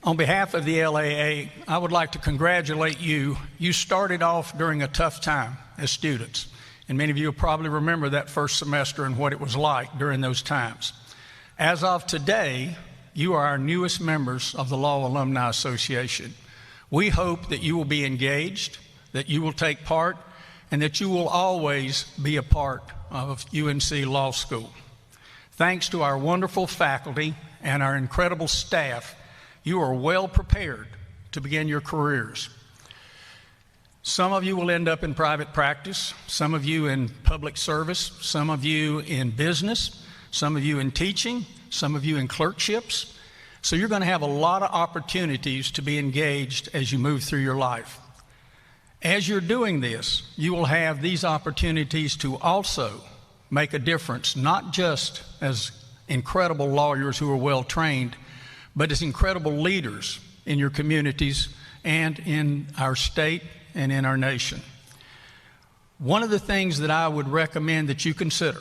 On behalf of the LAA, I would like to congratulate you. You started off during a tough time as students, and many of you will probably remember that first semester and what it was like during those times. As of today, you are our newest members of the Law Alumni Association. We hope that you will be engaged, that you will take part, and that you will always be a part of UNC Law School. Thanks to our wonderful faculty and our incredible staff, you are well prepared to begin your careers. Some of you will end up in private practice, some of you in public service, some of you in business, some of you in teaching, some of you in clerkships. So you're going to have a lot of opportunities to be engaged as you move through your life. As you're doing this, you will have these opportunities to also make a difference, not just as incredible lawyers who are well trained, but as incredible leaders in your communities and in our state and in our nation. One of the things that I would recommend that you consider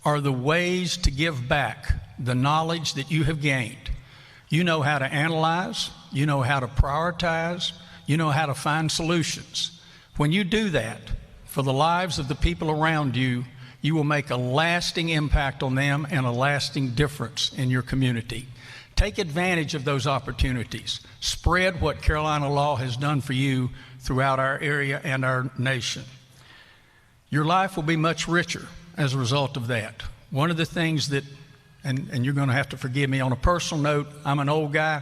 are the ways to give back the knowledge that you have gained. You know how to analyze, you know how to prioritize, you know how to find solutions. When you do that for the lives of the people around you, you will make a lasting impact on them and a lasting difference in your community. Take advantage of those opportunities. Spread what Carolina law has done for you throughout our area and our nation. Your life will be much richer as a result of that. One of the things that, and you're going to have to forgive me on a personal note, I'm an old guy,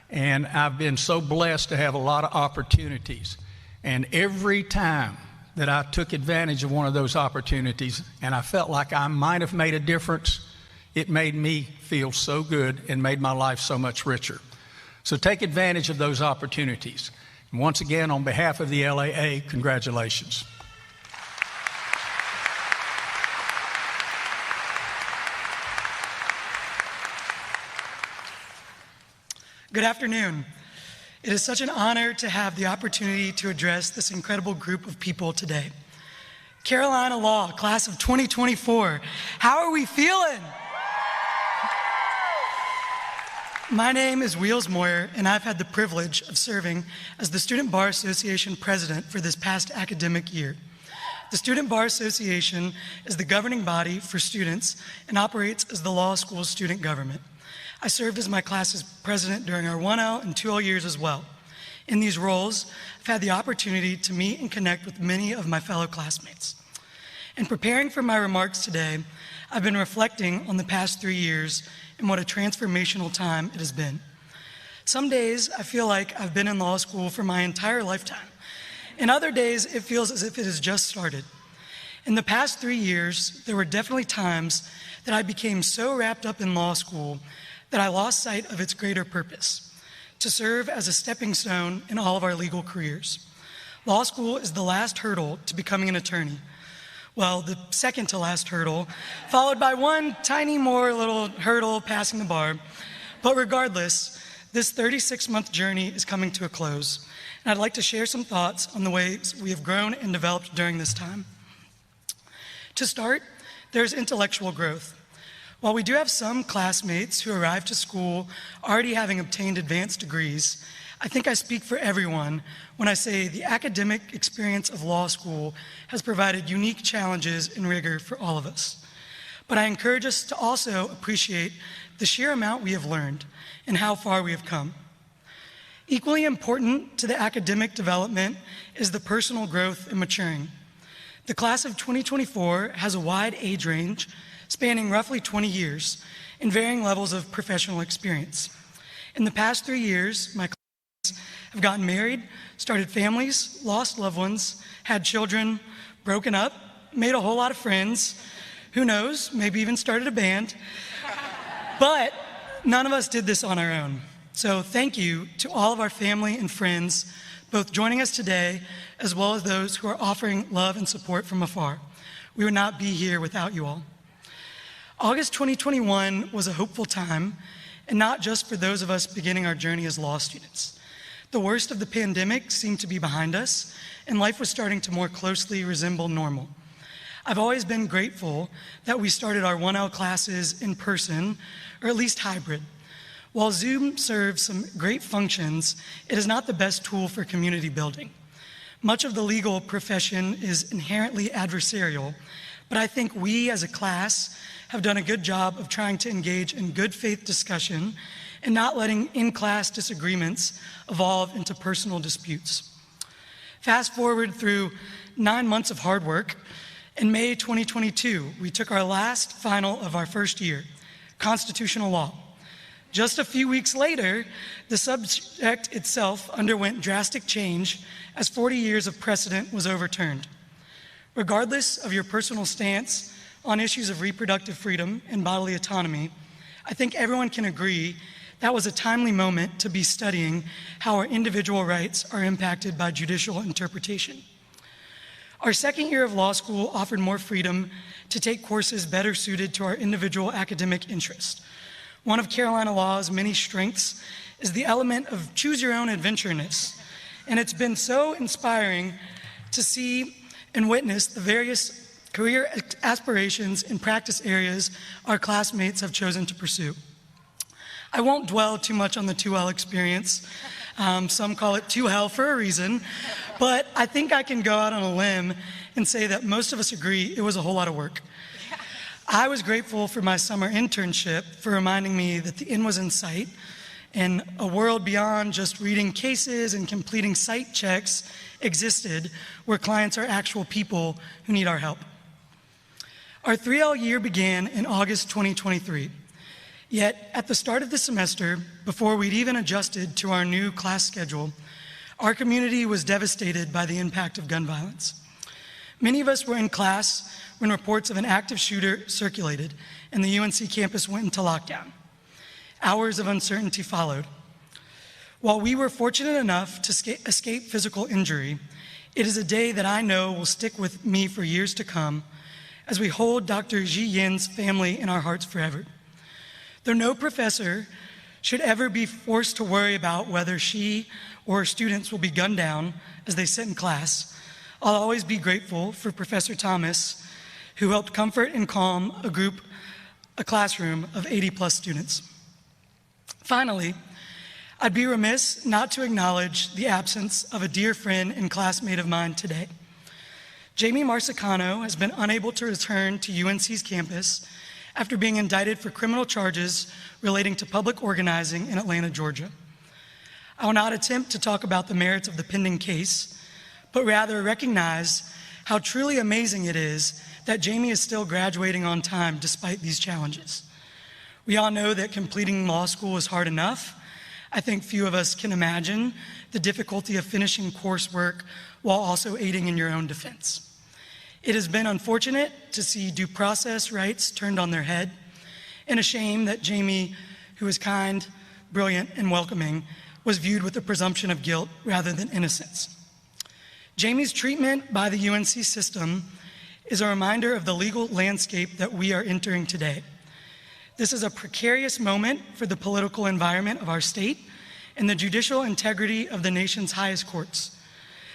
and I've been so blessed to have a lot of opportunities. And every time that I took advantage of one of those opportunities and I felt like I might have made a difference, it made me feel so good and made my life so much richer. So take advantage of those opportunities. And once again, on behalf of the LAA, congratulations. Good afternoon. It is such an honor to have the opportunity to address this incredible group of people today. Carolina Law, class of 2024, how are we feeling? My name is Wheels Moyer, and I've had the privilege of serving as the Student Bar Association president for this past academic year. The Student Bar Association is the governing body for students and operates as the law school's student government. I served as my class's president during our 1L and 2L years as well. In these roles, I've had the opportunity to meet and connect with many of my fellow classmates. In preparing for my remarks today, I've been reflecting on the past 3 years and what a transformational time it has been. Some days I feel like I've been in law school for my entire lifetime. In other days, it feels as if it has just started. In the past 3 years, there were definitely times that I became so wrapped up in law school that I lost sight of its greater purpose, to serve as a stepping stone in all of our legal careers. Law school is the last hurdle to becoming an attorney. Well, the second to last hurdle, followed by one tiny more little hurdle passing the bar. But regardless, this 36-month journey is coming to a close, and I'd like to share some thoughts on the ways we have grown and developed during this time. To start, there's intellectual growth. While we do have some classmates who arrive to school already having obtained advanced degrees, I think I speak for everyone when I say the academic experience of law school has provided unique challenges and rigor for all of us. But I encourage us to also appreciate the sheer amount we have learned and how far we have come. Equally important to the academic development is the personal growth and maturing. The class of 2024 has a wide age range spanning roughly 20 years and varying levels of professional experience. In the past 3 years, my have gotten married, started families, lost loved ones, had children, broken up, made a whole lot of friends, who knows, maybe even started a band. But none of us did this on our own. So thank you to all of our family and friends, both joining us today, as well as those who are offering love and support from afar. We would not be here without you all. August 2021 was a hopeful time, and not just for those of us beginning our journey as law students. The worst of the pandemic seemed to be behind us, and life was starting to more closely resemble normal. I've always been grateful that we started our 1L classes in person, or at least hybrid. While Zoom serves some great functions, it is not the best tool for community building. Much of the legal profession is inherently adversarial, but I think we as a class have done a good job of trying to engage in good faith discussion and not letting in-class disagreements evolve into personal disputes. Fast forward through 9 months of hard work. In May 2022, we took our last final of our first year, constitutional law. Just a few weeks later, the subject itself underwent drastic change as 40 years of precedent was overturned. Regardless of your personal stance on issues of reproductive freedom and bodily autonomy, I think everyone can agree that was a timely moment to be studying how our individual rights are impacted by judicial interpretation. Our second year of law school offered more freedom to take courses better suited to our individual academic interests. One of Carolina law's many strengths is the element of choose-your-own adventureness, and it's been so inspiring to see and witness the various career aspirations and practice areas our classmates have chosen to pursue. I won't dwell too much on the 2L experience. Some call it 2Hell for a reason, but I think I can go out on a limb and say that most of us agree it was a whole lot of work. I was grateful for my summer internship for reminding me that the end was in sight and a world beyond just reading cases and completing site checks existed where clients are actual people who need our help. Our 3L year began in August 2023. Yet, at the start of the semester, before we'd even adjusted to our new class schedule, our community was devastated by the impact of gun violence. Many of us were in class when reports of an active shooter circulated and the UNC campus went into lockdown. Hours of uncertainty followed. While we were fortunate enough to escape physical injury, it is a day that I know will stick with me for years to come as we hold Dr. Ji Yin's family in our hearts forever. Though no professor should ever be forced to worry about whether she or her students will be gunned down as they sit in class, I'll always be grateful for Professor Thomas, who helped comfort and calm a classroom of 80+ students. Finally, I'd be remiss not to acknowledge the absence of a dear friend and classmate of mine today. Jamie Marsicano has been unable to return to UNC's campus after being indicted for criminal charges relating to public organizing in Atlanta, Georgia. I will not attempt to talk about the merits of the pending case, but rather recognize how truly amazing it is that Jamie is still graduating on time despite these challenges. We all know that completing law school is hard enough. I think few of us can imagine the difficulty of finishing coursework while also aiding in your own defense. It has been unfortunate to see due process rights turned on their head, and a shame that Jamie, who is kind, brilliant, and welcoming, was viewed with a presumption of guilt rather than innocence. Jamie's treatment by the UNC system is a reminder of the legal landscape that we are entering today. This is a precarious moment for the political environment of our state and the judicial integrity of the nation's highest courts.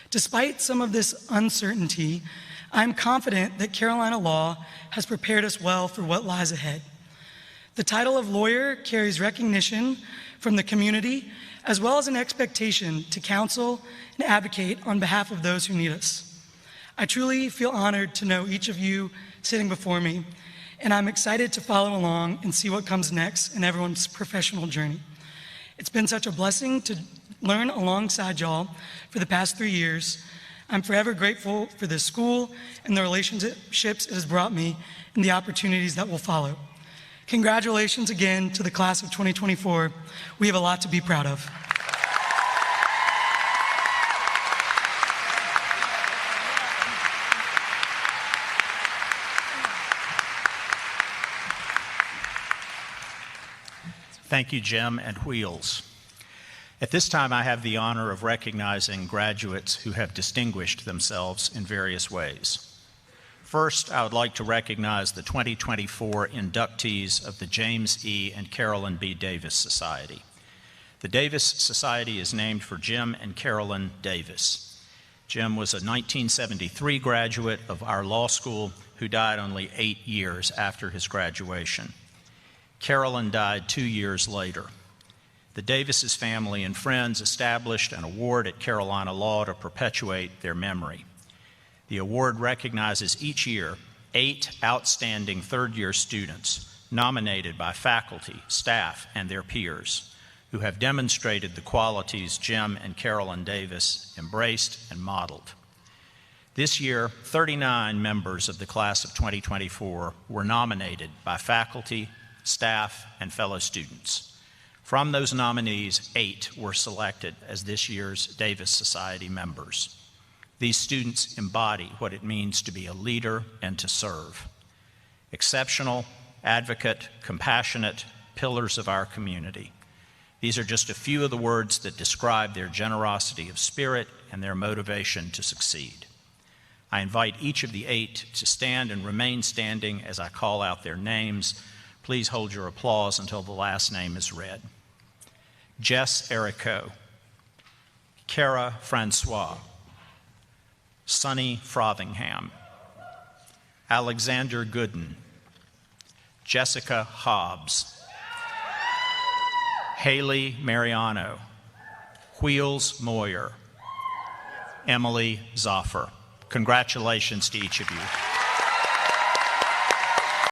Despite some of this uncertainty, I'm confident that Carolina law has prepared us well for what lies ahead. The title of lawyer carries recognition from the community, as well as an expectation to counsel and advocate on behalf of those who need us. I truly feel honored to know each of you sitting before me, and I'm excited to follow along and see what comes next in everyone's professional journey. It's been such a blessing to learn alongside y'all for the past 3 years. I'm forever grateful for this school and the relationships it has brought me and the opportunities that will follow. Congratulations again to the class of 2024. We have a lot to be proud of. Thank you, Jim and Wheels. At this time, I have the honor of recognizing graduates who have distinguished themselves in various ways. First, I would like to recognize the 2024 inductees of the James E. and Carolyn B. Davis Society. The Davis Society is named for Jim and Carolyn Davis. Jim was a 1973 graduate of our law school who died only 8 years after his graduation. Carolyn died 2 years later. The Davis's family and friends established an award at Carolina Law to perpetuate their memory. The award recognizes each year 8 outstanding third-year students nominated by faculty, staff, and their peers who have demonstrated the qualities Jim and Carolyn Davis embraced and modeled. This year, 39 members of the class of 2024 were nominated by faculty, staff, and fellow students. From those nominees, 8 were selected as this year's Davis Society members. These students embody what it means to be a leader and to serve. Exceptional, advocate, compassionate, pillars of our community. These are just a few of the words that describe their generosity of spirit and their motivation to succeed. I invite each of the 8 to stand and remain standing as I call out their names. Please hold your applause until the last name is read. Jess Erico, Kara Francois, Sonny Frothingham, Alexander Gooden, Jessica Hobbs, Haley Mariano, Wheels Moyer, Emily Zoffer. Congratulations to each of you.